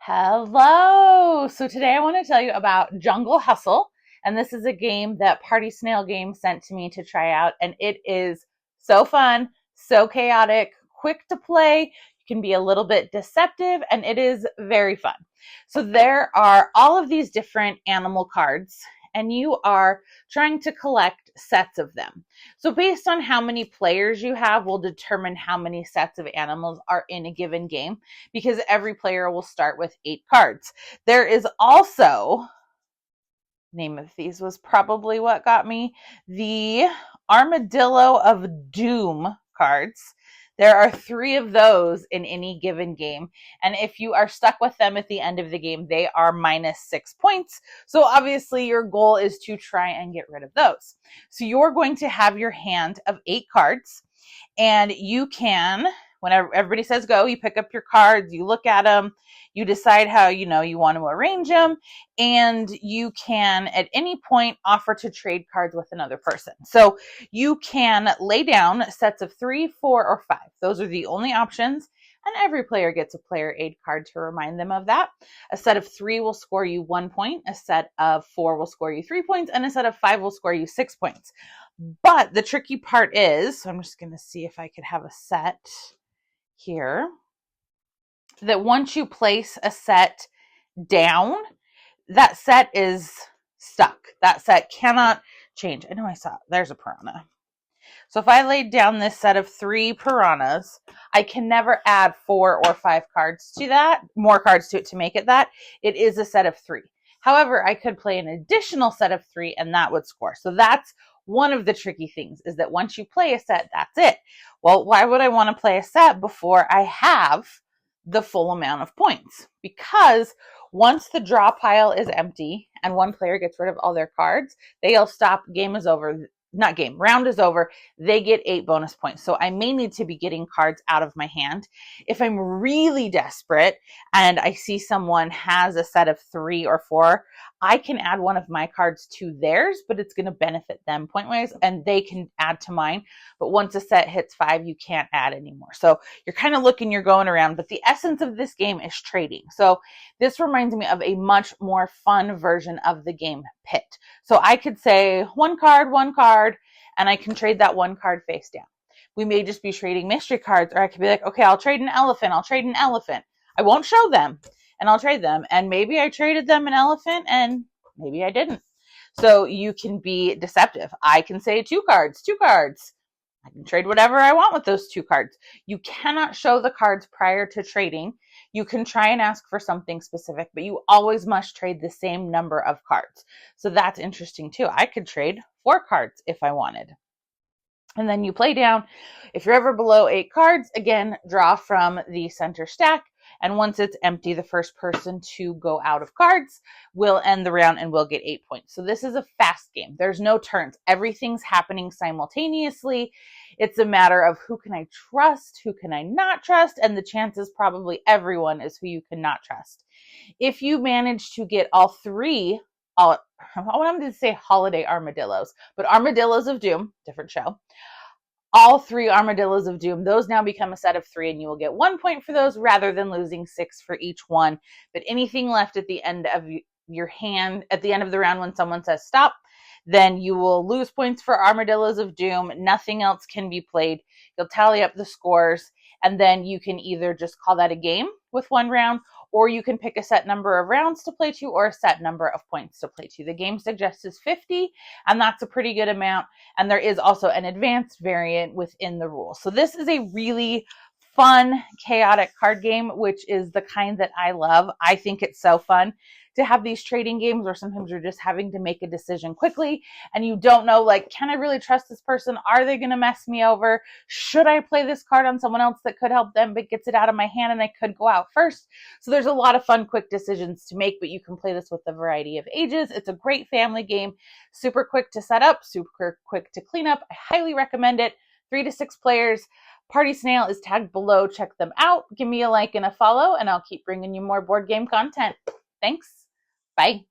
Hello! So today I want to tell you about Jungle Hustle, and this is a game that Party Snail Games sent to me to try out, and it is so fun, so chaotic, quick to play. You can be a little bit deceptive, and it is very fun. So there are all of these different animal cards, and you are trying to collect sets of them. So based on how many players you have will determine how many sets of animals are in a given game, because every player will start with 8 cards. There is also, name of these was probably what got me, the Armadillo of Doom cards. There are 3 of those in any given game, and if you are stuck with them at the end of the game, they are -6 points. So obviously your goal is to try and get rid of those. So you're going to have your hand of 8 cards, and you can, whenever everybody says go, you pick up your cards, you look at them, you decide how you want to arrange them, and you can at any point offer to trade cards with another person. So you can lay down sets of 3, 4, or 5. Those are the only options, and every player gets a player aid card to remind them of that. A set of 3 will score you 1 point, a set of 4 will score you 3 points, and a set of 5 will score you 6 points. But the tricky part is, so I'm just going to see if I could have a set here, that once you place a set down, that set is stuck. That set cannot change. I know I saw it. There's a piranha. So if I laid down this set of 3 piranhas, I can never add 4 or 5 cards to that, more cards to it to make it that. It is a set of 3. However, I could play an additional set of 3 and that would score. So that's one of the tricky things, is that once you play a set, that's it. Well, why would I want to play a set before I have the full amount of points? Because once the draw pile is empty and one player gets rid of all their cards, they'll stop. Game is over. Not game, round is over. They get 8 bonus points. So I may need to be getting cards out of my hand. If I'm really desperate and I see someone has a set of 3 or 4, I can add one of my cards to theirs, but it's going to benefit them point-wise, and they can add to mine. But once a set hits 5, you can't add anymore. So you're kind of looking, you're going around, but the essence of this game is trading. So this reminds me of a much more fun version of the game Pit. So I could say 1 card, and I can trade that 1 card face down. We may just be trading mystery cards, or I could be like, okay, I'll trade an elephant. I won't show them, and I'll trade them. And maybe I traded them an elephant, and maybe I didn't. So you can be deceptive. I can say 2 cards. I can trade whatever I want with those 2 cards. You cannot show the cards prior to trading. You can try and ask for something specific, but you always must trade the same number of cards. So that's interesting too. I could trade 4 cards if I wanted. And then you play down. If you're ever below 8 cards, again, draw from the center stack. And once it's empty, the first person to go out of cards will end the round and will get 8 points. So this is a fast game. There's no turns. Everything's happening simultaneously. It's a matter of who can I trust, who can I not trust, and the chances probably everyone is who you cannot trust. If you manage to get all 3, I wanted to say holiday armadillos, but Armadillos of Doom, different show. All 3 Armadillos of Doom, those now become a set of 3, and you will get 1 point for those rather than losing 6 for each one. But anything left at the end of your hand, at the end of the round when someone says stop, then you will lose points for Armadillos of Doom. Nothing else can be played. You'll tally up the scores, and then you can either just call that a game with 1 round, or you can pick a set number of rounds to play to, or a set number of points to play to. The game suggests is 50, and that's a pretty good amount. And there is also an advanced variant within the rules. So this is a really fun, chaotic card game, which is the kind that I love. I think it's so fun to have these trading games where sometimes you're just having to make a decision quickly and you don't know, like, can I really trust this person? Are they going to mess me over? Should I play this card on someone else that could help them but gets it out of my hand and I could go out first? So there's a lot of fun, quick decisions to make, but you can play this with a variety of ages. It's a great family game, super quick to set up, super quick to clean up. I highly recommend it. 3 to 6 players. Party Snail is tagged below. Check them out. Give me a like and a follow, and I'll keep bringing you more board game content. Thanks. Bye.